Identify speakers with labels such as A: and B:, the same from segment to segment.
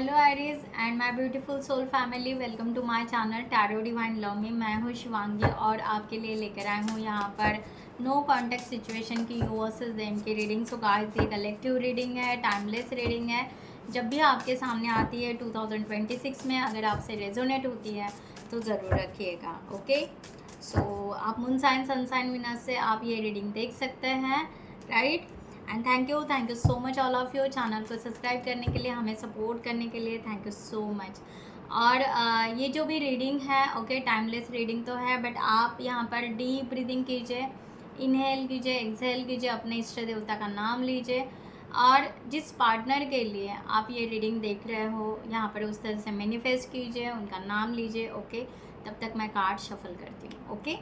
A: Hello Iris and my beautiful soul family, welcome to my channel tarot divine love में। मैं हूँ शिवांगी और आपके लिए लेकर आई हूँ यहाँ पर नो कॉन्टेक्ट सिचुएशन की यू वर्सेस देम की रीडिंग। सो गाइस, ये कलेक्टिव रीडिंग है, टाइमलेस रीडिंग है। जब भी आपके सामने आती है 2026 में, अगर आपसे रेजोनेट होती है तो ज़रूर रखिएगा। ओके, सो आप moon sign sun sign winner से आप ये रीडिंग देख सकते हैं, right. And thank you so much all of you channel को सब्सक्राइब करने के लिए, हमें सपोर्ट करने के लिए। Thank you so much. और ये जो भी रीडिंग है, ओके, टाइमलेस रीडिंग तो है, बट आप यहाँ पर डीप ब्रीदिंग कीजिए, इनहेल कीजिए, एक्सहेल कीजिए, अपने इष्ट देवता का नाम लीजिए और जिस पार्टनर के लिए आप ये रीडिंग देख रहे हो यहाँ पर उस तरह से मैनिफेस्ट कीजिए, उनका नाम लीजिए। ओके, तब तक मैं कार्ड शफल करती हूँ। ओके,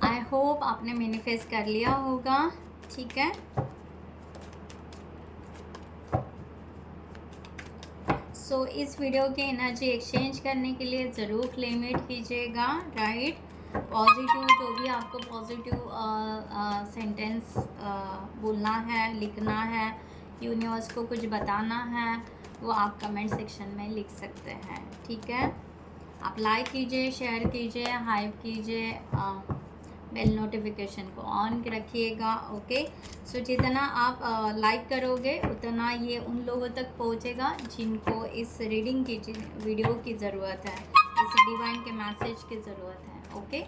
A: आई होप आपने मैनिफेस्ट कर लिया होगा। ठीक है, सो इस वीडियो की एनर्जी एक्सचेंज करने के लिए ज़रूर क्लेम इट कीजिएगा, राइट। पॉजिटिव, जो भी आपको पॉजिटिव सेंटेंस बोलना है, लिखना है, यूनिवर्स को कुछ बताना है, वो आप कमेंट सेक्शन में लिख सकते हैं। ठीक है, आप लाइक कीजिए, शेयर कीजिए, हाइप कीजिए, बेल नोटिफिकेशन को ऑन रखिएगा। ओके, सो जितना आप लाइक करोगे उतना ये उन लोगों तक पहुंचेगा जिनको इस रीडिंग की वीडियो की ज़रूरत है, इस डिवाइन के मैसेज की ज़रूरत है। ओके,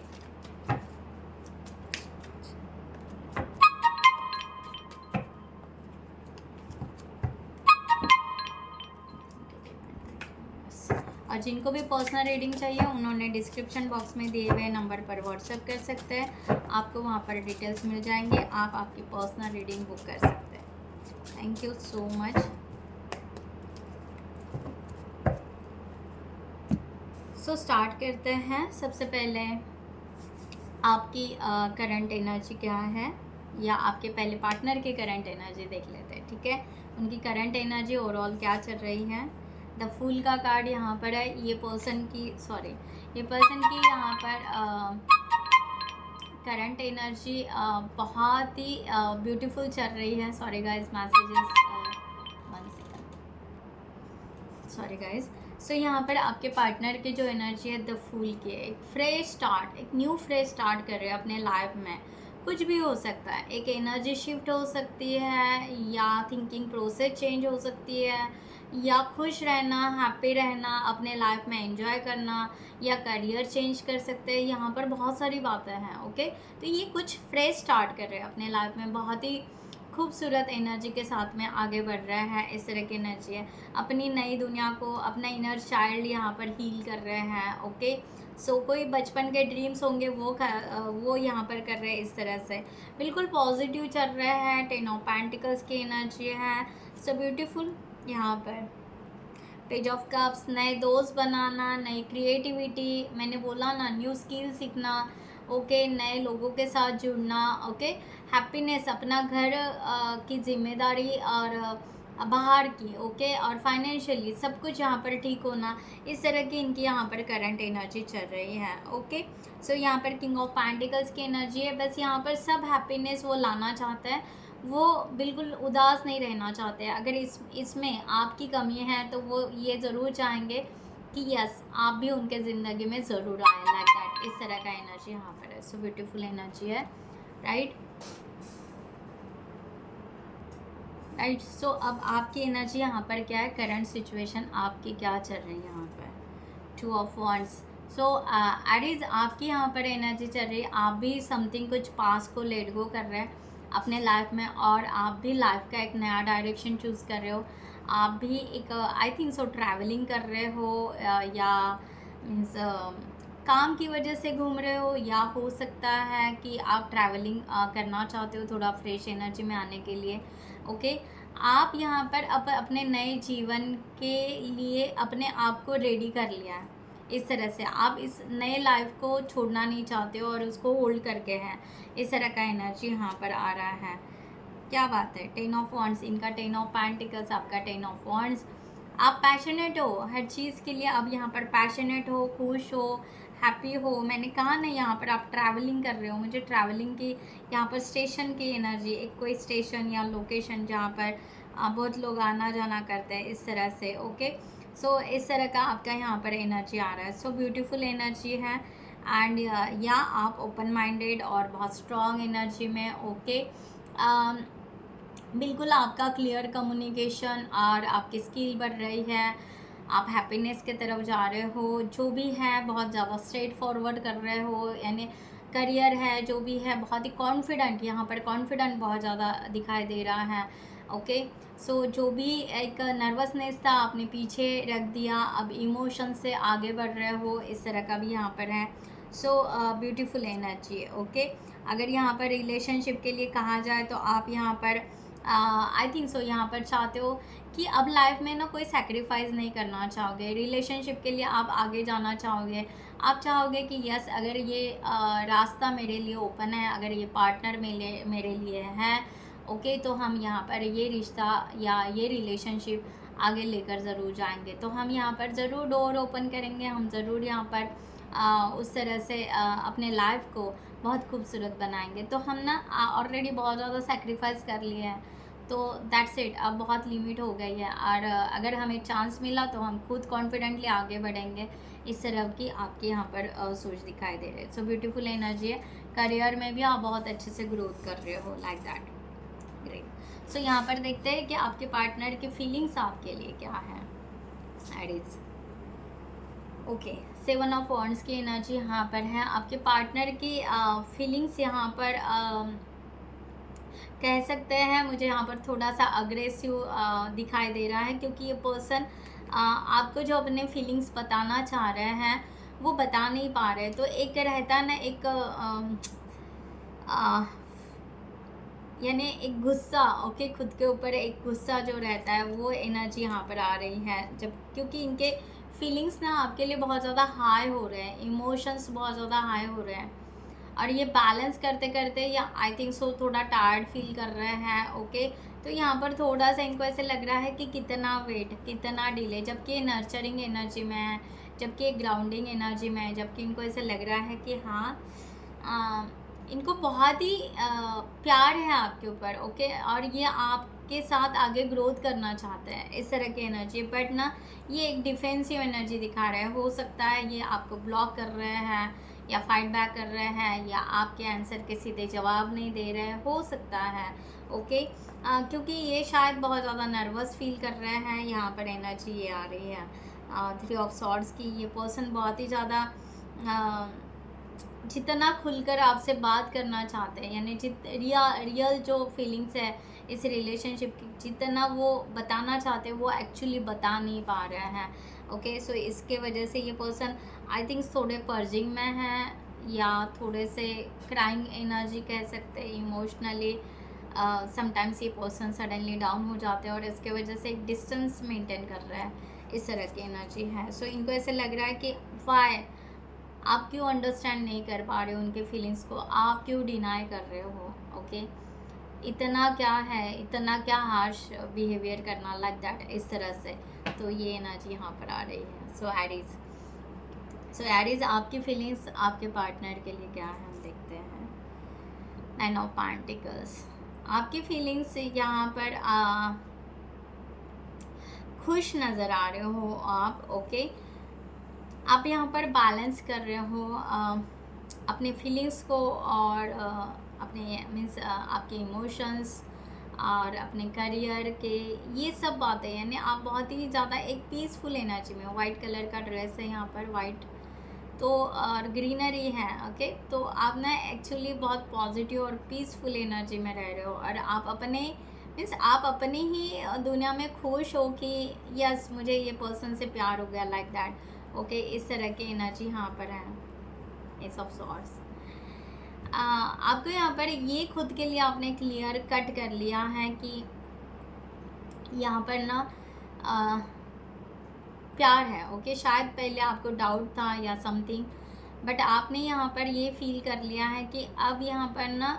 A: और जिनको भी पर्सनल रीडिंग चाहिए उन्होंने डिस्क्रिप्शन बॉक्स में दिए हुए नंबर पर व्हाट्सएप कर सकते हैं, आपको वहाँ पर डिटेल्स मिल जाएंगे, आप आपकी पर्सनल रीडिंग बुक कर सकते हैं। Thank you so much. So start करते हैं। सबसे पहले आपकी करंट एनर्जी क्या है, या आपके पहले पार्टनर की करंट एनर्जी देख लेते हैं। ठीक है, उनकी करंट एनर्जी ओवरऑल क्या चल रही है। द फूल का कार्ड यहाँ पर है। ये पर्सन की यहाँ पर करंट एनर्जी बहुत ही ब्यूटीफुल चल रही है। Sorry guys, messages, one second, sorry guys. So यहाँ पर आपके पार्टनर की जो एनर्जी है द फूल की है, एक फ्रेश स्टार्ट, एक न्यू फ्रेश स्टार्ट कर रहे हैं अपने लाइफ में। कुछ भी हो सकता है, एक एनर्जी शिफ्ट हो सकती है, या थिंकिंग प्रोसेस चेंज हो सकती है, या खुश रहना, हैप्पी रहना, अपने लाइफ में एंजॉय करना, या करियर चेंज कर सकते हैं। यहाँ पर बहुत सारी बातें हैं। ओके, तो ये कुछ फ्रेश स्टार्ट कर रहे हैं अपने लाइफ में, बहुत ही खूबसूरत एनर्जी के साथ में आगे बढ़ रहा है। इस तरह की एनर्जी है, अपनी नई दुनिया को, अपना इनर चाइल्ड यहाँ पर हील कर रहे हैं। ओके, सो कोई बचपन के ड्रीम्स होंगे वो यहाँ पर कर रहे हैं। इस तरह से बिल्कुल पॉजिटिव चल रहे हैं। टेन ऑफ पेंटिकल्स की एनर्जी है, सो ब्यूटीफुल। यहाँ पर पेज ऑफ कप्स, नए दोस्त बनाना, नई क्रिएटिविटी, मैंने बोला ना, न्यू स्किल सीखना। ओके, नए लोगों के साथ जुड़ना। ओके, हैप्पीनेस, अपना घर की जिम्मेदारी और बाहर की। ओके, और फाइनेंशियली सब कुछ यहाँ पर ठीक होना। इस तरह की इनकी यहाँ पर करंट एनर्जी चल रही है। ओके, सो यहाँ पर किंग ऑफ पेंटिकल्स की एनर्जी है। बस यहाँ पर सब हैप्पीनेस वो लाना चाहते हैं, वो बिल्कुल उदास नहीं रहना चाहते। अगर इसमें आपकी कमी है तो वो ये ज़रूर चाहेंगे कि यस, आप भी उनके ज़िंदगी में ज़रूर आए, लाइक दैट। इस तरह का एनर्जी यहाँ पर है। सो ब्यूटीफुल एनर्जी है, राइट। सो अब आपकी एनर्जी यहाँ पर क्या है, करंट सिचुएशन आपकी क्या चल रही है यहाँ पर। 2 ऑफ वॉन्ड्स। सो एरीज, आपकी यहाँ पर एनर्जी चल रही है, आप भी समथिंग कुछ पास को लेट गो कर रहे हैं अपने लाइफ में, और आप भी लाइफ का एक नया डायरेक्शन चूज़ कर रहे हो। आप भी एक आई थिंक सो ट्रैवलिंग कर रहे हो, या मीन्स काम की वजह से घूम रहे हो, या हो सकता है कि आप ट्रैवलिंग करना चाहते हो थोड़ा फ्रेश एनर्जी में आने के लिए। ओके, आप यहाँ पर अपने नए जीवन के लिए अपने आप को रेडी कर लिया है। इस तरह से आप इस नए लाइफ को छोड़ना नहीं चाहते हो और उसको होल्ड करके हैं, इस तरह का एनर्जी यहाँ पर आ रहा है। क्या बात है, 10 ऑफ वॉन्ड्स, इनका 10 ऑफ पेंटिकल्स, आपका 10 ऑफ वॉन्ड्स। आप पैशनेट हो हर चीज़ के लिए, अब यहाँ पर पैशनेट हो, खुश हो, हैप्पी हो। मैंने कहा ना यहाँ पर आप ट्रैवलिंग कर रहे हो, मुझे ट्रैवलिंग की यहाँ पर स्टेशन की एनर्जी, एक कोई स्टेशन या लोकेशन जहाँ पर बहुत लोग आना जाना करते हैं, इस तरह से। ओके, सो इस तरह का आपका यहाँ पर एनर्जी आ रहा है। सो ब्यूटीफुल एनर्जी है। एंड या आप ओपन माइंडेड और बहुत स्ट्रॉन्ग एनर्जी में। ओके, बिल्कुल आपका क्लियर कम्युनिकेशन और आपकी स्किल बढ़ रही है, आप हैप्पीनेस की तरफ जा रहे हो, जो भी है बहुत ज़्यादा स्ट्रेट फॉरवर्ड कर रहे हो, यानी करियर है जो भी है, बहुत ही कॉन्फिडेंट, यहाँ पर कॉन्फिडेंट बहुत ज़्यादा दिखाई दे रहा है। ओके, सो जो भी एक नर्वसनेस था आपने पीछे रख दिया, अब इमोशन से आगे बढ़ रहे हो, इस तरह का भी यहाँ पर है। सो ब्यूटीफुल एनर्जी है। ओके, अगर यहाँ पर रिलेशनशिप के लिए कहा जाए तो आप यहाँ पर आई थिंक सो यहाँ पर चाहते हो कि अब लाइफ में ना कोई सेक्रीफाइस नहीं करना चाहोगे, रिलेशनशिप के लिए आप आगे जाना चाहोगे। आप चाहोगे कि यस, अगर ये रास्ता मेरे लिए ओपन है, अगर ये पार्टनर मेरे लिए है, ओके, तो हम यहाँ पर ये रिश्ता या ये रिलेशनशिप आगे लेकर ज़रूर जाएंगे। तो हम यहाँ पर ज़रूर डोर ओपन करेंगे, हम ज़रूर यहाँ पर उस तरह से अपने लाइफ को बहुत खूबसूरत बनाएंगे। तो हम ना ऑलरेडी बहुत ज़्यादा सेक्रीफाइस कर लिए हैं, तो दैट्स इट, अब बहुत लिमिट हो गई है। और अगर हमें चांस मिला तो हम खुद कॉन्फिडेंटली आगे बढ़ेंगे, इस तरह की आपके यहाँ पर सोच दिखाई दे रही है। सो ब्यूटीफुल एनर्जी है। करियर में भी आप बहुत अच्छे से ग्रोथ कर रहे हो, लाइक दैट, ग्रेट। सो यहाँ पर देखते हैं कि आपके पार्टनर की फीलिंग्स आपके लिए क्या है। एडीज, ओके, 7 ऑफ वॉन्ड्स की एनर्जी यहाँ पर है। आपके पार्टनर की फीलिंग्स यहाँ पर कह सकते हैं, मुझे यहाँ पर थोड़ा सा अग्रेसिव दिखाई दे रहा है, क्योंकि ये पर्सन आपको जो अपने फीलिंग्स बताना चाह रहे हैं वो बता नहीं पा रहे। तो एक रहता है ना, एक यानी एक गुस्सा, ओके, खुद के ऊपर एक गुस्सा जो रहता है, वो एनर्जी यहाँ पर आ रही है। जब क्योंकि इनके फीलिंग्स ना आपके लिए बहुत ज़्यादा हाई हो रहे हैं, इमोशंस बहुत ज़्यादा हाई हो रहे हैं, और ये बैलेंस करते करते या आई थिंक सो थोड़ा टायर्ड फील कर रहे हैं। ओके, तो यहाँ पर थोड़ा सा इनको ऐसे लग रहा है कि कितना वेट, कितना डिले, जबकि ये नर्चरिंग एनर्जी में है, जबकि ये ग्राउंडिंग एनर्जी में है, जबकि इनको ऐसे लग रहा है कि हाँ, इनको बहुत ही प्यार है आपके ऊपर। ओके, और ये आपके साथ आगे ग्रोथ करना चाहते हैं, इस तरह की एनर्जी। बट ना ये एक डिफेंसिव एनर्जी दिखा रहे हैं। हो सकता है ये आपको ब्लॉक कर रहे हैं, या फाइट बैक कर रहे हैं, या आपके आंसर के सीधे जवाब नहीं दे रहे हैं, हो सकता है। ओके, क्योंकि ये शायद बहुत ज़्यादा नर्वस फील कर रहे हैं। यहाँ पर एनर्जी ये आ रही है 3 ऑफ सॉर्ड्स की। ये पर्सन बहुत ही ज़्यादा जितना खुलकर आपसे बात करना चाहते हैं, यानी रियल जो फीलिंग्स है इस रिलेशनशिप की, जितना वो बताना चाहते हैं वो एक्चुअली बता नहीं पा रहे हैं। ओके, सो इसके वजह से ये पर्सन आई थिंक थोड़े पर्जिंग में है, या थोड़े से क्राइंग एनर्जी कह सकते हैं, इमोशनली समटाइम्स ये पर्सन सडनली डाउन हो जाते हैं, और इसके वजह से एक डिस्टेंस मेंटेन कर रहा है, इस तरह की एनर्जी है। सो इनको ऐसे लग रहा है कि वाई आप क्यों अंडरस्टैंड नहीं कर पा रहे हो उनके फीलिंग्स को, आप क्यों डिनाई कर रहे हो। ओके, इतना क्या है, इतना क्या हार्श बिहेवियर करना, लाइक दैट, इस तरह से। तो ये एनर्जी यहाँ पर आ रही है। सो एरीज आपकी फीलिंग्स आपके पार्टनर के लिए क्या है, हम देखते हैं। 9 ऑफ पेंटिकल्स, आपकी फीलिंग्स यहाँ पर खुश नज़र आ रहे हो आप। ओके, आप यहाँ पर बैलेंस कर रहे हो अपने फीलिंग्स को, और अपने मीन्स आपके इमोशंस और अपने करियर के, ये सब बातें, यानी आप बहुत ही ज़्यादा एक पीसफुल एनर्जी में। वाइट कलर का ड्रेस है यहाँ पर, वाइट, तो और ग्रीनरी है। ओके, तो आप ना एक्चुअली बहुत पॉजिटिव और पीसफुल एनर्जी में रह रहे हो, और आप अपने मीन्स आप अपनी ही दुनिया में खुश हो कि यस मुझे ये पर्सन से प्यार हो गया, लाइक दैट। ओके, इस तरह की एनर्जी यहाँ पर है, एस ऑफ सॉर्ड्स। आपको यहाँ पर ये खुद के लिए आपने क्लियर कट कर लिया है कि यहाँ पर ना प्यार है। ओके, शायद पहले आपको डाउट था या समथिंग, बट आपने यहाँ पर ये फील कर लिया है कि अब यहाँ पर ना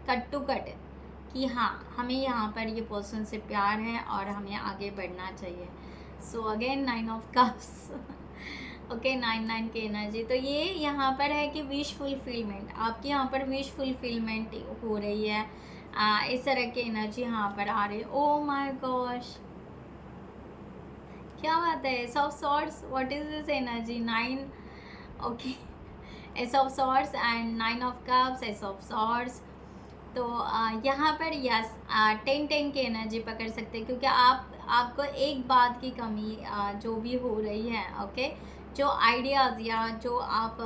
A: कट टू कट कि हाँ, हमें यहाँ पर ये पर्सन से प्यार है और हमें आगे बढ़ना चाहिए। So again 9 of cups. Okay, 9 की एनर्जी। तो ये यहाँ पर है कि विश फुलफिलमेंट, आपकी यहाँ पर विश फुलफिलमेंट हो रही है। इस तरह की एनर्जी यहाँ पर आ रही है। ओह माय गॉश, क्या बात है। S of swords, what is this energy? 9, okay, S of swords and 9 of cups, S of swords. तो यहाँ पर यस 10 की एनर्जी पकड़ सकते हैं, क्योंकि आपको एक बात की कमी जो भी हो रही है, ओके, जो आइडियाज़ या जो आप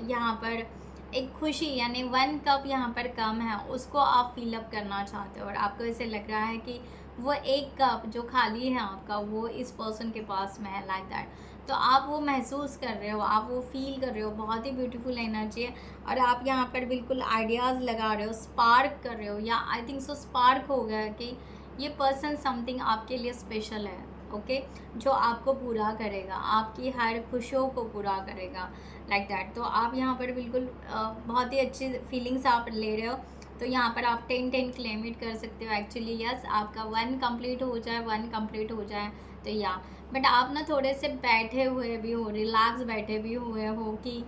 A: यहाँ पर एक खुशी यानी 1 कप यहाँ पर कम है, उसको आप फिलअप करना चाहते हो और आपको ऐसे लग रहा है कि वो 1 कप जो खाली है आपका, वो इस पर्सन के पास में है, लाइक दैट। तो आप वो महसूस कर रहे हो, आप वो फील कर रहे हो। बहुत ही ब्यूटीफुल एनर्जी है और आप यहाँ पर बिल्कुल आइडियाज़ लगा रहे हो, स्पार्क कर रहे हो, या आई थिंक सो स्पार्क हो गया कि ये पर्सन समथिंग आपके लिए स्पेशल है, ओके, जो आपको पूरा करेगा, आपकी हर खुशियों को पूरा करेगा, लाइक दैट। तो आप यहाँ पर बिल्कुल बहुत ही अच्छी फीलिंग्स आप ले रहे हो। तो यहाँ पर आप 10 क्लेम इट कर सकते हो। एक्चुअली यस, आपका 1 कंप्लीट हो जाए, 1 कंप्लीट हो जाए तो या, बट आप ना थोड़े से बैठे हुए भी हो, रिलैक्स बैठे भी हुए हो कि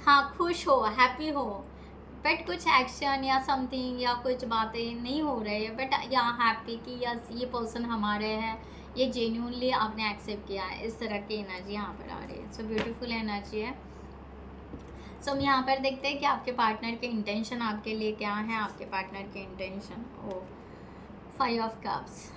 A: हाँ, खुश हो, हैप्पी हो, बट कुछ एक्शन या समथिंग या कुछ बातें नहीं हो रहे हैं, बट या हैप्पी कि यस ये पर्सन हमारे हैं, ये जेन्यूनली आपने एक्सेप्ट किया है। इस तरह की एनर्जी यहाँ पर आ रही है। सो ब्यूटीफुल एनर्जी है। सो हम यहाँ पर देखते हैं कि आपके पार्टनर के इंटेंशन आपके लिए क्या है। आपके पार्टनर के इंटेंशन, ओ 5 ऑफ कप्स।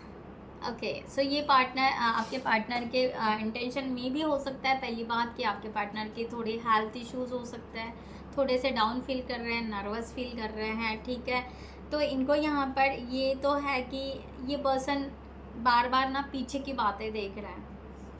A: ओके, सो ये पार्टनर आपके पार्टनर के इंटेंशन में भी हो सकता है, पहली बात कि आपके पार्टनर के थोड़े हेल्थ इश्यूज़ हो सकते हैं, थोड़े से डाउन फील कर रहे हैं, नर्वस फील कर रहे हैं, ठीक है। तो इनको यहाँ पर ये तो है कि ये पर्सन बार बार ना पीछे की बातें देख रहा है।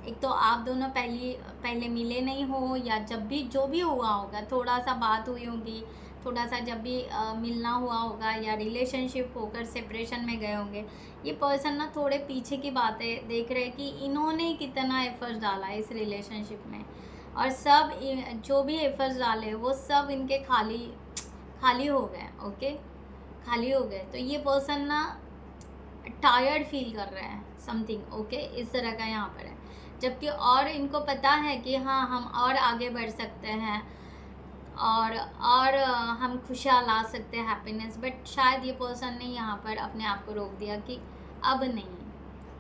A: एक तो आप दोनों पहले मिले नहीं हो, या जब भी जो भी हुआ होगा, थोड़ा सा बात हुई होगी, थोड़ा सा जब भी मिलना हुआ होगा, या रिलेशनशिप होकर सेपरेशन में गए होंगे, ये पर्सन ना थोड़े पीछे की बातें देख रहे हैं कि इन्होंने कितना एफर्ट्स डाला है इस रिलेशनशिप में, और सब जो भी एफर्ट्स डाले वो सब इनके खाली हो गए, ओके, खाली हो गए। तो ये पर्सन ना टायर्ड फील कर रहे हैं समथिंग, ओके, इस तरह का यहाँ पर है। जबकि और इनको पता है कि हाँ, हम और आगे बढ़ सकते हैं और हम खुशियाँ ला सकते हैं, हैप्पीनेस, बट शायद ये पर्सन ने यहाँ पर अपने आप को रोक दिया कि अब नहीं,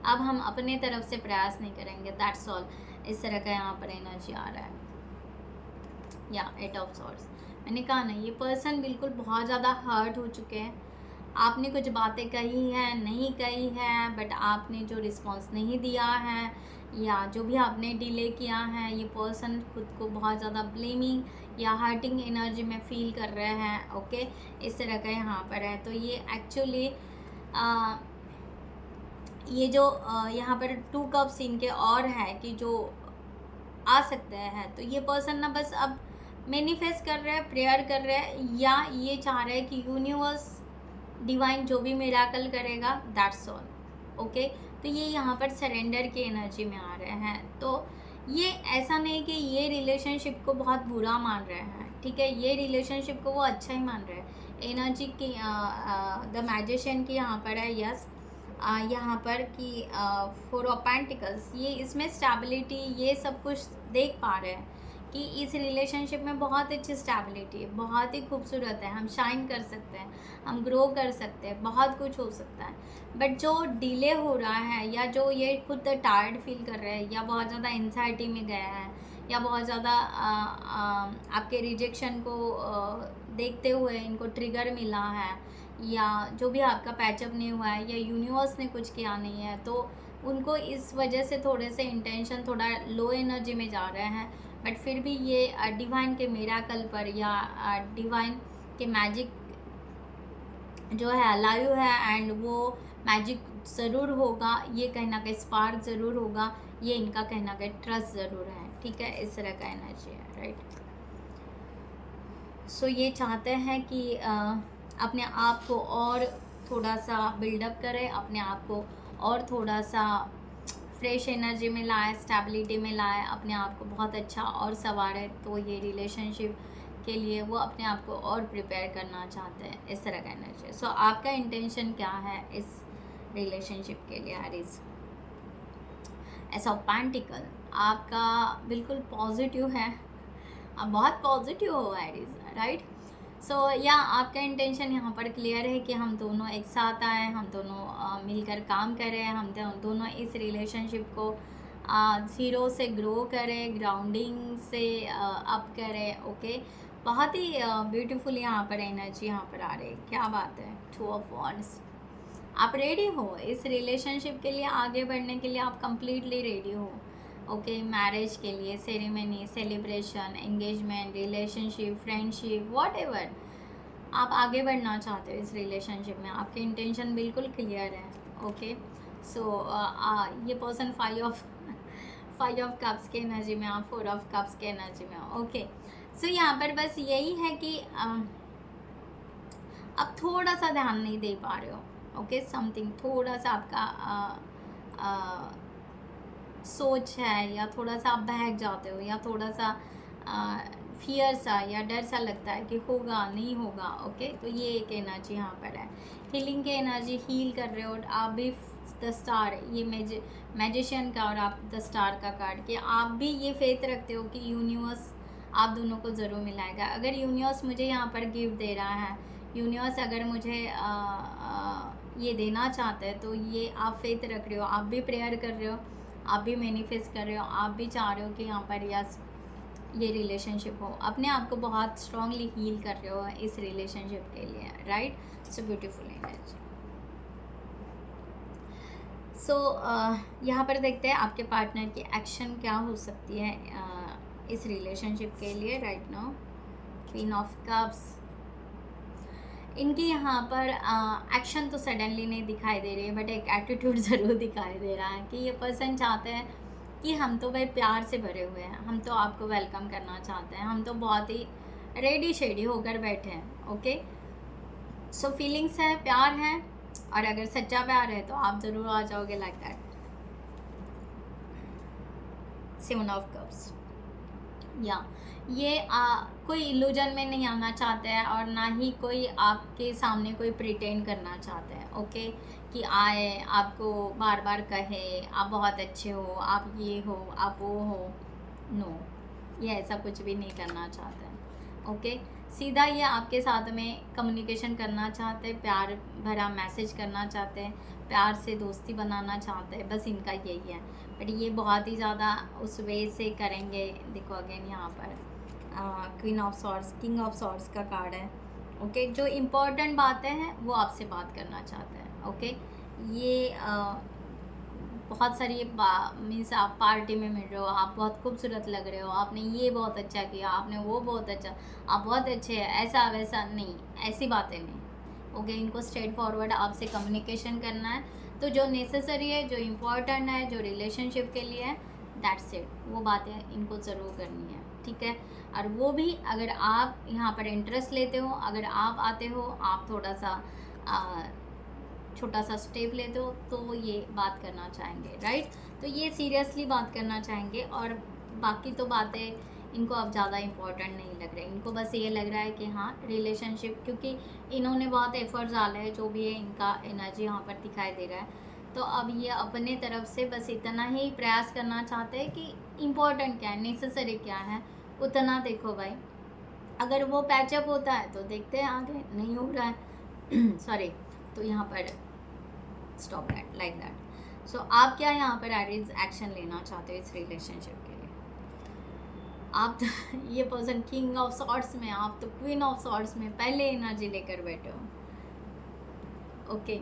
A: अब हम अपने तरफ से प्रयास नहीं करेंगे, दैट्स ऑल। इस तरह का यहाँ पर एनर्जी आ रहा है, या 8 ऑफ सॉर्ड्स। मैंने कहा ना, ये पर्सन बिल्कुल बहुत ज़्यादा हर्ट हो चुके हैं। आपने कुछ बातें कही हैं, नहीं कही हैं, बट आपने जो रिस्पॉन्स नहीं दिया है या जो भी आपने डिले किया है, ये पर्सन खुद को बहुत ज़्यादा ब्लेमिंग या हर्टिंग एनर्जी में फील कर रहे हैं, ओके, इस तरह का यहाँ पर है। तो ये एक्चुअली ये जो यहाँ पर 2 कप्स इनके और है कि जो आ सकते हैं। तो ये पर्सन ना बस अब मैनिफेस्ट कर रहे हैं, प्रेयर कर रहे हैं, या ये चाह रहे हैं कि यूनिवर्स डिवाइन जो भी मिराकल करेगा, दैट्स ऑल, ओके। तो ये यहाँ पर सरेंडर की एनर्जी में आ रहे हैं। तो ये ऐसा नहीं कि ये रिलेशनशिप को बहुत बुरा मान रहे हैं, ठीक है, ये रिलेशनशिप को वो अच्छा ही मान रहे हैं। एनर्जी की द मैजिशियन की यहाँ पर है, यस, यहाँ पर कि 4 ऑफ पेंटिकल्स, ये इसमें स्टेबिलिटी ये सब कुछ देख पा रहे हैं कि इस रिलेशनशिप में बहुत अच्छी स्टेबिलिटी है, बहुत ही खूबसूरत है, हम शाइन कर सकते हैं, हम ग्रो कर सकते हैं, बहुत कुछ हो सकता है। बट जो डिले हो रहा है, या जो ये खुद टायर्ड फील कर रहे हैं, या बहुत ज़्यादा एंजाइटी में गया है, या बहुत ज़्यादा आपके रिजेक्शन को देखते हुए इनको ट्रिगर मिला है, या जो भी आपका पैचअप नहीं हुआ है, या यूनिवर्स ने कुछ किया नहीं है, तो उनको इस वजह से थोड़े से इंटेंशन थोड़ा लो एनर्जी में जा रहे हैं। बट फिर भी ये डिवाइन के मिराकल पर, या डिवाइन के मैजिक जो है अलाइव है, एंड वो मैजिक ज़रूर होगा, ये कहीं ना कहीं स्पार्क ज़रूर होगा, ये इनका कहना कि ट्रस्ट ज़रूर है, ठीक है, इस तरह का एनर्जी है, राइट। सो ये चाहते हैं कि अपने आप को और थोड़ा सा बिल्डअप करें, अपने आप को और थोड़ा सा फ्रेश एनर्जी में लाए, स्टेबिलिटी में लाए, अपने आप को बहुत अच्छा और संवारें। तो ये रिलेशनशिप के लिए वो अपने आप को और प्रिपेयर करना चाहते हैं, इस तरह का एनर्जी। सो आपका इंटेंशन क्या है इस रिलेशनशिप के लिए एरीज? एस ऑफ पेंटिकल आपका बिल्कुल पॉजिटिव है, आप बहुत पॉजिटिव हो एरीज, राइट। सो या आपका इंटेंशन यहाँ पर क्लियर है कि हम दोनों एक साथ आए, हम दोनों मिलकर काम करें, हम दोनों इस रिलेशनशिप को ज़ीरो से ग्रो करें, ग्राउंडिंग से अप करें। ओके, बहुत ही ब्यूटीफुल यहाँ पर एनर्जी यहाँ पर आ रही है, क्या बात है। 2 ऑफ वॉन्ड्स, आप रेडी हो इस रिलेशनशिप के लिए, आगे बढ़ने के लिए आप कंप्लीटली रेडी हो। ओके, मैरिज के लिए, ceremony, celebration, engagement, relationship, friendship, whatever, आप आगे बढ़ना चाहते हो इस रिलेशनशिप में, आपके इंटेंशन बिल्कुल क्लियर है। ओके, सो ये पर्सन 5 ऑफ कप्स के एनर्जी में, आप 4 ऑफ कप्स के एनर्जी में। ओके, सो यहाँ पर बस यही है कि आप थोड़ा सा ध्यान नहीं दे पा रहे हो। ओके, समथिंग थोड़ा सा आपका सोच है, या थोड़ा सा आप बहक जाते हो, या थोड़ा सा फियर सा या डर सा लगता है कि होगा नहीं होगा। ओके, तो ये एक एनर्जी यहाँ पर है, हीलिंग की एनर्जी, हील कर रहे हो आप भी। द स्टार, ये मैजिशियन का और आप द स्टार का कार्ड, कि आप भी ये फेथ रखते हो कि यूनिवर्स आप दोनों को ज़रूर मिलाएगा। अगर यूनिवर्स मुझे यहाँ पर गिफ्ट दे रहा है, यूनिवर्स अगर मुझे ये देना चाहता है, तो ये आप फेथ रख रहे हो, आप भी प्रेयर कर रहे हो, आप भी मैनिफेस्ट कर रहे हो, आप भी चाह रहे हो कि यहाँ पर यस ये रिलेशनशिप हो, अपने आप को बहुत स्ट्रांगली हील कर रहे हो इस रिलेशनशिप के लिए, right. So beautiful energy. So यहाँ पर देखते हैं आपके पार्टनर की एक्शन क्या हो सकती है इस रिलेशनशिप के लिए right now. Queen of cups, इनकी यहाँ पर एक्शन तो सडनली नहीं दिखाई दे रही है, बट एक एटीट्यूड ज़रूर दिखाई दे रहा है कि ये पर्सन चाहते हैं कि हम तो भाई प्यार से भरे हुए हैं, हम तो आपको वेलकम करना चाहते हैं, हम तो बहुत ही रेडी शेडी होकर बैठे हैं। ओके, सो फीलिंग्स है, प्यार है, और अगर सच्चा प्यार है तो आप ज़रूर आ जाओगे लाइक दैट। 7 ऑफ कप्स, या ये कोई इल्यूजन में नहीं आना चाहते हैं, और ना ही कोई आपके सामने कोई प्रिटेंड करना चाहते हैं। ओके, कि आए आपको बार बार कहे आप बहुत अच्छे हो, आप ये हो, आप वो हो, नो, ये ऐसा कुछ भी नहीं करना चाहते हैं। ओके, सीधा ये आपके साथ में कम्युनिकेशन करना चाहते हैं, प्यार भरा मैसेज करना चाहते हैं, प्यार से दोस्ती बनाना चाहते हैं, बस इनका यही है। बट ये बहुत ही ज़्यादा उस वे से करेंगे। देखो अगेन यहाँ पर queen of swords, king of swords का कार्ड है। ओके, जो इम्पोर्टेंट बातें हैं वो आपसे बात करना चाहते हैं। ओके, ये बहुत सारी मीन्स आप पार्टी में मिल रहे हो, आप बहुत खूबसूरत लग रहे हो, आपने ये बहुत अच्छा किया, आपने वो बहुत अच्छा, आप बहुत अच्छे हैं, ऐसा वैसा नहीं, ऐसी बातें नहीं। ओके, इनको स्ट्रेट फॉरवर्ड आपसे कम्युनिकेशन करना है, तो जो नेसेसरी है, जो इम्पोर्टेंट है, जो रिलेशनशिप के लिए है, दैट्स इट, वो बातें इनको ज़रूर करनी है, ठीक है। और वो भी अगर आप यहाँ पर इंटरेस्ट लेते हो, अगर आप आते हो, आप थोड़ा सा छोटा सा स्टेप लेते हो, तो ये बात करना चाहेंगे, राइट। तो ये सीरियसली बात करना चाहेंगे, और बाकी तो बातें इनको अब ज़्यादा इम्पोर्टेंट नहीं लग रही, इनको बस ये लग रहा है कि हाँ रिलेशनशिप, क्योंकि इन्होंने बहुत एफर्ट्स डाले हैं, जो भी है इनका एनर्जी यहाँ पर दिखाई दे रहा है, तो अब ये अपने तरफ से बस इतना ही प्रयास करना चाहते हैं कि इम्पोर्टेंट क्या है, नेसेसरी क्या है, उतना देखो भाई। अगर वो पैचअप होता है तो देखते हैं आगे, नहीं हो रहा है सॉरी, तो यहाँ पर स्टॉप दैट लाइक दैट। सो आप क्या यहाँ पर एरीज एक्शन लेना चाहते हो इस रिलेशनशिप के लिए? आप तो ये पर्सन किंग ऑफ सॉर्ड्स में, आप तो क्वीन ऑफ सॉर्ड्स में पहले एनर्जी लेकर बैठे हो। ओके,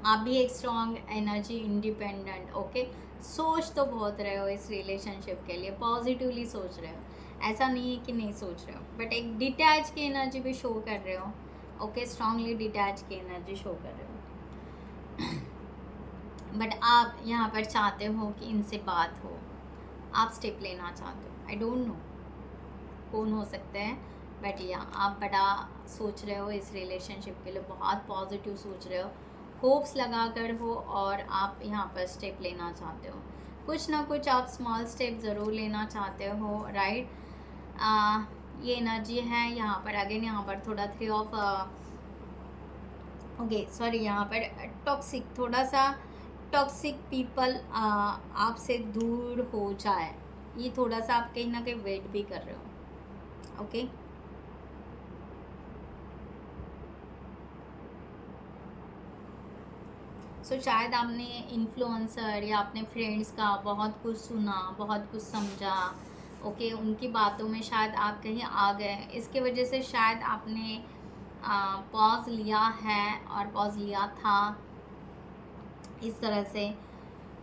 A: आप भी एक स्ट्रॉन्ग एनर्जी, इंडिपेंडेंट। ओके, सोच तो बहुत रहे हो इस रिलेशनशिप के लिए, पॉजिटिवली सोच रहे हो, ऐसा नहीं है कि नहीं सोच रहे हो, बट एक डिटैच की एनर्जी भी शो कर रहे हो। ओके, स्ट्रांगली डिटैच की एनर्जी शो कर रहे हो। बट आप यहाँ पर चाहते हो कि इनसे बात हो, आप स्टेप लेना चाहते हो। आई डोंट नो कौन हो सकते हैं, बट या आप बड़ा सोच रहे हो इस रिलेशनशिप के लिए, बहुत पॉजिटिव सोच रहे हो, होप्स लगा कर हो, और आप यहाँ पर स्टेप लेना चाहते हो। कुछ ना कुछ आप स्मॉल स्टेप ज़रूर लेना चाहते हो, राइट। ये एनर्जी है यहाँ पर। अगेन यहाँ पर थोड़ा 3 ऑफ ओके सॉरी, यहाँ पर टॉक्सिक, थोड़ा सा टॉक्सिक पीपल आपसे दूर हो जाए, ये थोड़ा सा आप कहीं ना कहीं वेट भी कर रहे हो। ओके सो शायद आपने इन्फ्लुएंसर या अपने फ्रेंड्स का बहुत कुछ सुना, बहुत कुछ समझा, ओके उनकी बातों में शायद आप कहीं आ गए, इसके वजह से शायद आपने पॉज लिया है और पॉज लिया था इस तरह से।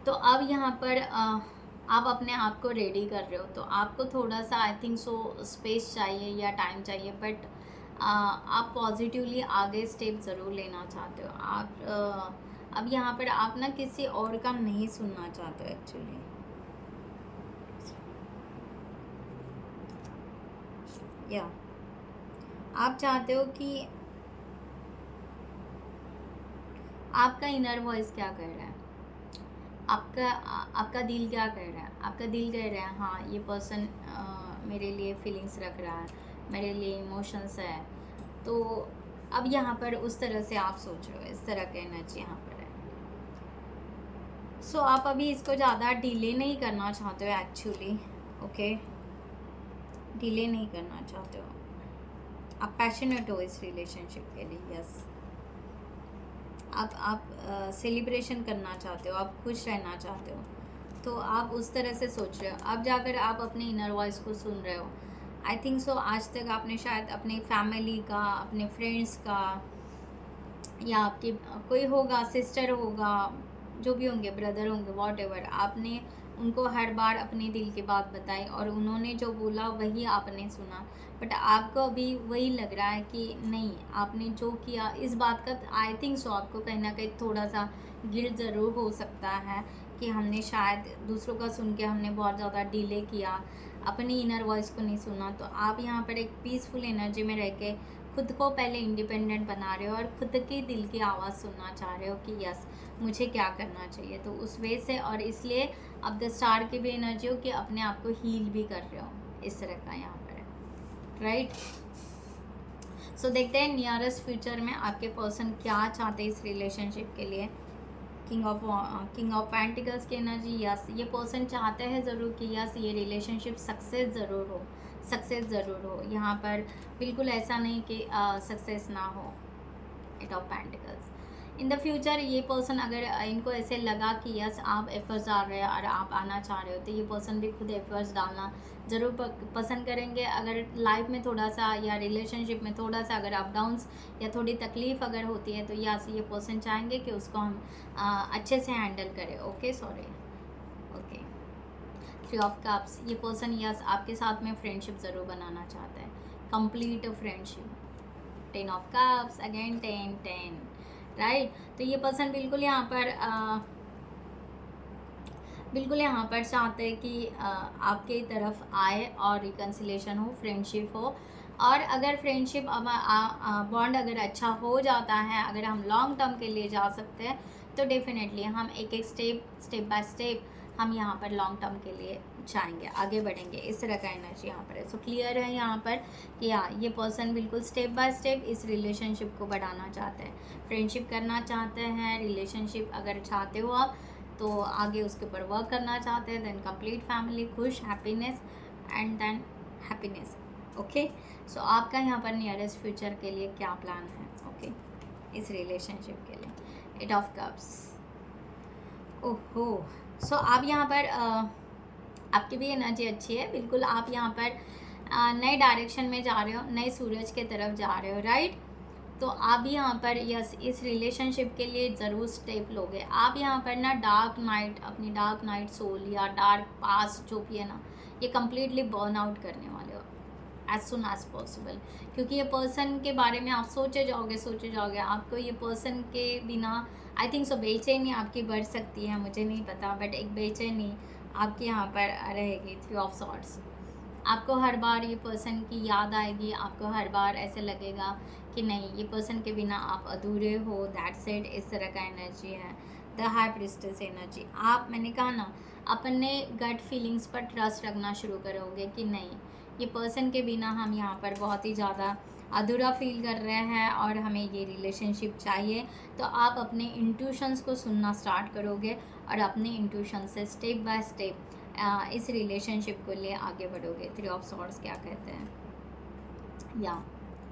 A: तो अब यहाँ पर आप अपने आप को रेडी कर रहे हो, तो आपको थोड़ा सा आई थिंक सो स्पेस चाहिए या टाइम चाहिए, बट आप पॉजिटिवली आगे स्टेप ज़रूर लेना चाहते हो। आप अब यहाँ पर आप ना किसी और का नहीं सुनना चाहते हो एक्चुअली। या आप चाहते हो कि आपका इनर वॉइस क्या कह रहा है, आपका दिल क्या कह रहा है। आपका दिल कह रहा है हाँ ये पर्सन मेरे लिए फीलिंग्स रख रहा है, मेरे लिए इमोशंस है। तो अब यहाँ पर उस तरह से आप सोच रहे हो, इस तरह का एनर्जी यहाँ पर है। सो आप अभी इसको ज़्यादा डिले नहीं करना चाहते हो एक्चुअली, ओके डिले नहीं करना चाहते हो। आप पैशनेट हो इस रिलेशनशिप के लिए, यस आप सेलिब्रेशन करना चाहते हो, आप खुश रहना चाहते हो, तो आप उस तरह से सोच रहे हो। अब जाकर आप अपने इनर वॉइस को सुन रहे हो। आई थिंक सो आज तक आपने शायद अपने फैमिली का, अपने फ्रेंड्स का, या आपके कोई होगा, सिस्टर होगा, जो भी होंगे, ब्रदर होंगे, वॉट एवर, आपने उनको हर बार अपने दिल की बात बताई और उन्होंने जो बोला वही आपने सुना, बट आपको अभी वही लग रहा है कि नहीं, आपने जो किया इस बात का आई थिंक सो आपको कहीं ना कहीं थोड़ा सा गिल्ट ज़रूर हो सकता है कि हमने शायद दूसरों का सुन के हमने बहुत ज़्यादा डिले किया, अपनी इनर वॉइस को नहीं सुना। तो आप यहाँ पर एक पीसफुल एनर्जी में रह के खुद को पहले इंडिपेंडेंट बना रहे हो और खुद की दिल की आवाज़ सुनना चाह रहे हो कि यस मुझे क्या करना चाहिए, तो उस वे से। और इसलिए अब द स्टार की भी एनर्जी हो कि अपने आप को हील भी कर रहे हो, इस तरह का यहाँ पर है, राइट। सो देखते हैं नियरेस्ट फ्यूचर में आपके पर्सन क्या चाहते हैं इस रिलेशनशिप के लिए। किंग ऑफ पेंटिकल्स की एनर्जी, यस ये पर्सन चाहते हैं ज़रूर कि यस ये रिलेशनशिप सक्सेस ज़रूर हो। यहाँ पर बिल्कुल ऐसा नहीं कि सक्सेस ना हो। Eight of pentacles in the future, ये पर्सन अगर इनको ऐसे लगा कि यस आप एफर्ट्स डाल रहे हैं और आप आना चाह रहे हो, तो ये पर्सन भी खुद एफर्ट्स डालना ज़रूर पसंद करेंगे। अगर लाइफ में थोड़ा सा या रिलेशनशिप में थोड़ा सा अगर अप डाउन्स या थोड़ी तकलीफ़ अगर होती है, तो यस ये पर्सन चाहेंगे कि उसको हम अच्छे से हैंडल करें। Okay sorry, okay 3 of cups, ये पर्सन यस आपके साथ में फ्रेंडशिप ज़रूर बनाना चाहता है, complete friendship. 10 of cups, again 10 right. तो ये पर्सन बिल्कुल यहाँ पर चाहते हैं कि आपके तरफ आए और रिकन्सिलेशन हो, फ्रेंडशिप हो। और अगर फ्रेंडशिप बॉन्ड अगर अच्छा हो जाता है, अगर हम लॉन्ग टर्म के लिए जा सकते हैं, तो डेफिनेटली हम एक स्टेप बाय स्टेप हम यहाँ पर लॉन्ग टर्म के लिए जाएंगे, आगे बढ़ेंगे, इस तरह का एनर्जी यहाँ पर है। सो क्लियर है यहाँ पर कि हाँ ये पर्सन बिल्कुल स्टेप बाय स्टेप इस रिलेशनशिप को बढ़ाना चाहते हैं, फ्रेंडशिप करना चाहते हैं, रिलेशनशिप अगर चाहते हो आप तो आगे उसके ऊपर वर्क करना चाहते हैं, देन कंप्लीट फैमिली, खुश, happiness and then happiness. Okay so आपका यहाँ पर नियरेस्ट फ्यूचर के लिए क्या प्लान है, ओके इस रिलेशनशिप के लिए। 8 ऑफ कप्स, ओहो सो आप यहाँ पर आपकी भी एनर्जी अच्छी है, बिल्कुल आप यहाँ पर नए डायरेक्शन में जा रहे हो, नए सूरज के तरफ जा रहे हो, राइट। तो आप यहाँ पर यस इस रिलेशनशिप के लिए ज़रूर स्टेप लोगे। आप यहाँ पर ना डार्क नाइट, अपनी डार्क नाइट सोल या डार्क पास्ट जो भी है ना, ये कम्प्लीटली बर्न आउट करने वाले हो। एज सुन एज पॉसिबल, क्योंकि ये पर्सन के बारे में आप सोचे जाओगे, आपको ये पर्सन के बिना आई थिंक सो बेचैनी आपकी बढ़ सकती है, मुझे नहीं पता, बट एक बेचैनी आपकी यहाँ पर रहेगी। 3 ऑफ सॉर्ड्स, आपको हर बार ये पर्सन की याद आएगी, आपको हर बार ऐसे लगेगा कि नहीं, ये पर्सन के बिना आप अधूरे हो, दैट्स इट, इस तरह का एनर्जी है। द हाई प्रिस्टेस एनर्जी, आप, मैंने कहा ना, अपने गट फीलिंग्स पर ट्रस्ट रखना शुरू करोगे कि नहीं, ये पर्सन के बिना हम यहाँ पर बहुत ही ज़्यादा अधूरा फील कर रहे हैं और हमें ये रिलेशनशिप चाहिए। तो आप अपने इंट्यूशंस को सुनना स्टार्ट करोगे और अपने इंट्यूशन से स्टेप बाय स्टेप इस रिलेशनशिप को लिए आगे बढ़ोगे। 3 ऑफ सॉर्ड्स क्या कहते हैं, या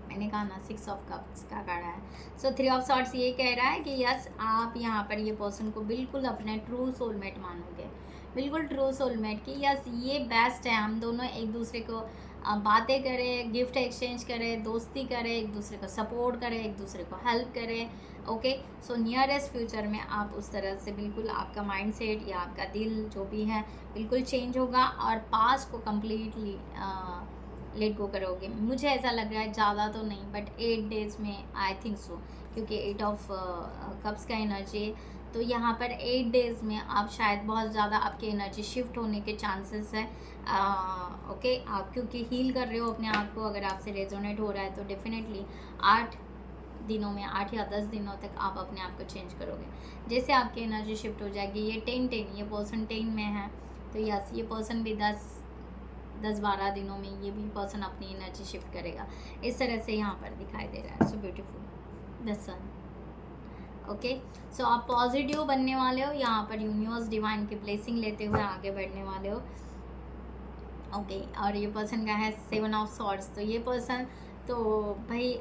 A: मैंने कहा ना 6 ऑफ कप्स का कार्ड है। सो 3 ऑफ सॉर्ड्स ये कह रहा है कि यस, आप यहाँ पर ये पर्सन को बिल्कुल अपने ट्रू सोलमेट मानोगे, बिल्कुल ट्रू सोलमेट की यस ये बेस्ट है। हम दोनों एक दूसरे को बातें करें, गिफ्ट एक्सचेंज करें, दोस्ती करें, एक दूसरे को सपोर्ट करें, एक दूसरे को हेल्प करें। ओके, सो नियरेस्ट फ्यूचर में आप उस तरह से बिल्कुल आपका माइंडसेट या आपका दिल जो भी है बिल्कुल चेंज होगा और पास्ट को कम्प्लीटली लेट गो करोगे। मुझे ऐसा लग रहा है, ज़्यादा तो नहीं, बट 8 डेज़ में आई थिंक सो, क्योंकि 8 ऑफ कप्स का एनर्जी, तो यहाँ पर 8 डेज़ में आप शायद बहुत ज़्यादा आपकी एनर्जी शिफ्ट होने के चांसेस है। ओके, आप क्योंकि हील कर रहे हो अपने आप को, अगर आपसे रेजोनेट हो रहा है तो डेफिनेटली 8 दिनों में, 8 या 10 दिनों तक आप अपने आप को चेंज करोगे। जैसे आपकी एनर्जी शिफ्ट हो जाएगी, ये 10 ये पर्सन 10 में है, तो यस ये पर्सन भी 10-12 दिनों में ये भी पर्सन अपनी एनर्जी शिफ्ट करेगा। इस तरह से यहाँ पर दिखाई दे रहा है। So beautiful, the sun. Okay, so आप पॉजिटिव बनने वाले हो, यहाँ पर यूनिवर्स डिवाइन की ब्लेसिंग लेते हुए आगे बढ़ने वाले हो। ओके, और ये पर्सन का है 7 ऑफ सॉर्ड्स, तो ये पर्सन तो भाई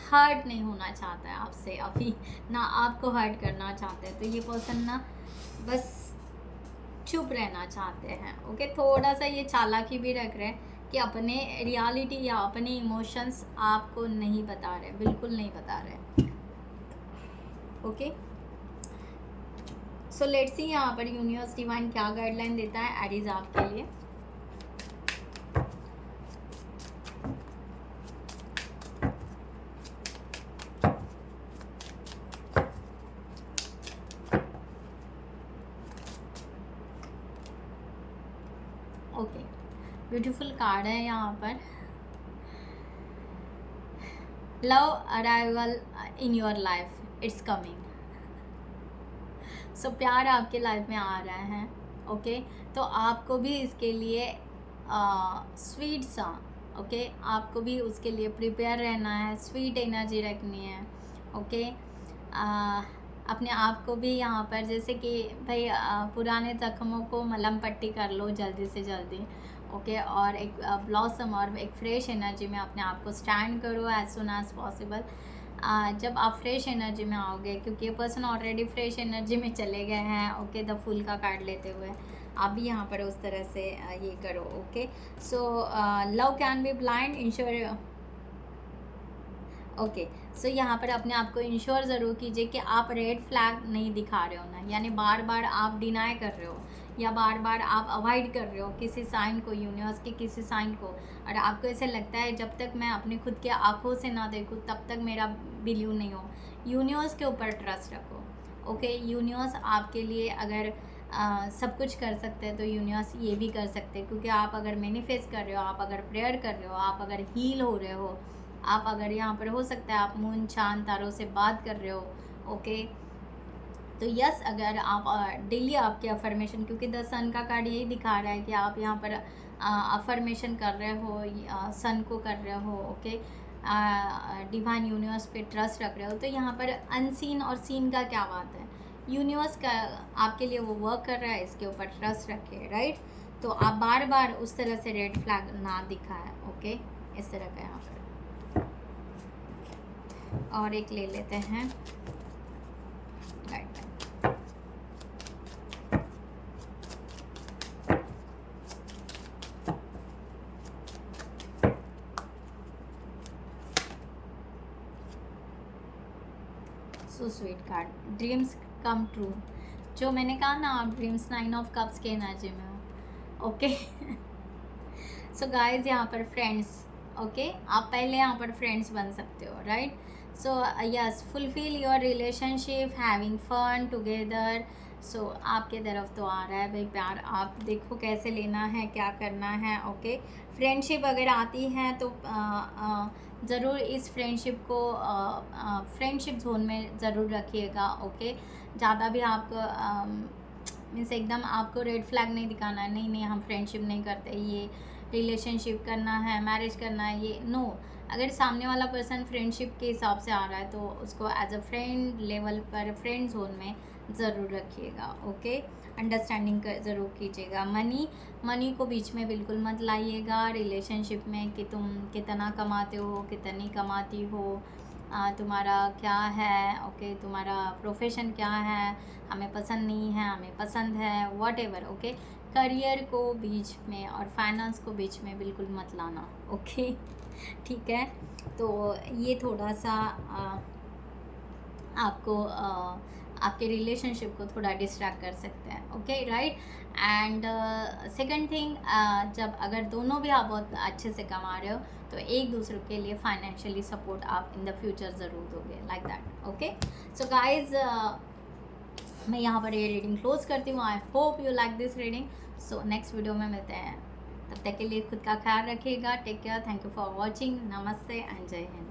A: हर्ट नहीं होना चाहता है आपसे अभी ना, आपको हर्ट करना चाहते हैं। तो ये पर्सन ना बस चुप रहना चाहते हैं। ओके, थोड़ा सा ये चालाकी भी रख रहे हैं कि अपने रियलिटी या अपने इमोशंस आपको नहीं बता रहे, बिल्कुल नहीं बता रहे। ओके, सो लेट्स सी यहाँ पर यूनिवर्स डिवाइन क्या गाइडलाइन देता है एरीज आपके लिए। ओके, ब्यूटीफुल कार्ड है यहाँ पर, love arrival in your life, it's coming. So प्यार आपके लाइफ में आ रहा है। ओके, तो आपको भी इसके लिए स्वीट सा, ओके, आपको भी उसके लिए प्रिपेयर रहना है, स्वीट एनर्जी रखनी है। ओके, अपने आप को भी यहाँ पर जैसे कि भाई पुराने जख्मों को मलहम पट्टी कर लो जल्दी से जल्दी। ओके, और एक ब्लॉसम और एक फ्रेश एनर्जी में अपने आप को स्टैंड करो एज सुन एज पॉसिबल। जब आप फ्रेश एनर्जी में आओगे, क्योंकि ये पर्सन ऑलरेडी फ्रेश एनर्जी में चले गए हैं। ओके, द फूल का कार्ड लेते हुए आप भी यहाँ पर उस तरह से ये करो। Okay, so love can be blind, ensure. Okay, so यहाँ पर अपने आप को इंश्योर ज़रूर कीजिए कि आप रेड फ्लैग नहीं दिखा रहे हो ना, यानी बार बार आप डिनाई कर रहे हो या बार बार आप अवॉइड कर रहे हो किसी साइन को, यूनिवर्स के किसी साइन को, और आपको ऐसे लगता है जब तक मैं अपने खुद के आँखों से ना देखूँ तब तक मेरा बिलीव नहीं हो। यूनिवर्स के ऊपर ट्रस्ट रखो। ओके, यूनिवर्स आपके लिए अगर सब कुछ कर सकते हैं तो यूनिवर्स ये भी कर सकते हैं, क्योंकि आप अगर मैनिफेस्ट कर रहे हो, आप अगर प्रेयर कर रहे हो, आप अगर हील हो रहे हो, आप अगर यहाँ पर हो सकता है आप मून चांद तारों से बात कर रहे हो। ओके, तो यस, अगर आप डेली आपके अफर्मेशन, क्योंकि द सन का कार्ड यही दिखा रहा है कि आप यहाँ पर अफर्मेशन कर रहे हो, सन को कर रहे हो। ओके, डिवाइन यूनिवर्स पे ट्रस्ट रख रहे हो, तो यहाँ पर अनसीन और सीन का क्या बात है, यूनिवर्स का आपके लिए वो वर्क कर रहा है, इसके ऊपर ट्रस्ट रखिए, राइट। तो आप बार बार उस तरह से रेड फ्लैग ना दिखाएं। ओके, इस तरह का यहाँ पर। और एक ले लेते हैं guideline. So sweet card, dreams come true. जो मैंने कहा ना, आप ड्रीम्स 9 ऑफ कप्स के एनर्जी में हो। ओके, सो गाइज यहाँ पर फ्रेंड्स, ओके, आप पहले यहाँ पर फ्रेंड्स बन सकते हो, right? So yes, fulfil your relationship, having fun together. So आपके तरफ तो आ रहा है भाई प्यार, आप देखो कैसे लेना है, क्या करना है। ओके, फ्रेंडशिप अगर आती है तो ज़रूर इस फ्रेंडशिप को फ्रेंडशिप जोन में ज़रूर रखिएगा। ओके, ज़्यादा भी आपको मीन्स एकदम आपको रेड फ्लैग नहीं दिखाना है, नहीं नहीं हम फ्रेंडशिप नहीं करते, ये रिलेशनशिप करना है, मैरिज करना है, ये नो। अगर सामने वाला पर्सन फ्रेंडशिप के हिसाब से आ रहा है तो उसको एज अ फ्रेंड लेवल पर, फ्रेंड जोन में ज़रूर रखिएगा। ओके, अंडरस्टैंडिंग ज़रूर कीजिएगा। मनी को बीच में बिल्कुल मत लाइएगा रिलेशनशिप में कि तुम कितना कमाते हो, कितनी कमाती हो, तुम्हारा क्या है। ओके, तुम्हारा प्रोफेशन क्या है, हमें पसंद नहीं है, हमें पसंद है, वॉट एवर। ओके, करियर को बीच में और फाइनेंस को बीच में बिल्कुल मत लाना। ओके, ठीक है? तो ये थोड़ा सा आपको आपके रिलेशनशिप को थोड़ा डिस्ट्रैक्ट कर सकते हैं। Okay, right? And second thing, जब अगर दोनों भी आप बहुत अच्छे से कमा रहे हो तो एक दूसरे के लिए फाइनेंशियली सपोर्ट आप इन द फ्यूचर ज़रूर दोगे, like that. Okay, so guys मैं यहाँ पर ये रीडिंग क्लोज करती हूँ। I hope you like this reading. So next video में मिलते हैं, तब तक के लिए खुद का ख्याल रखिएगा। Take care, thank you for watching, नमस्ते एंड जय हिंद।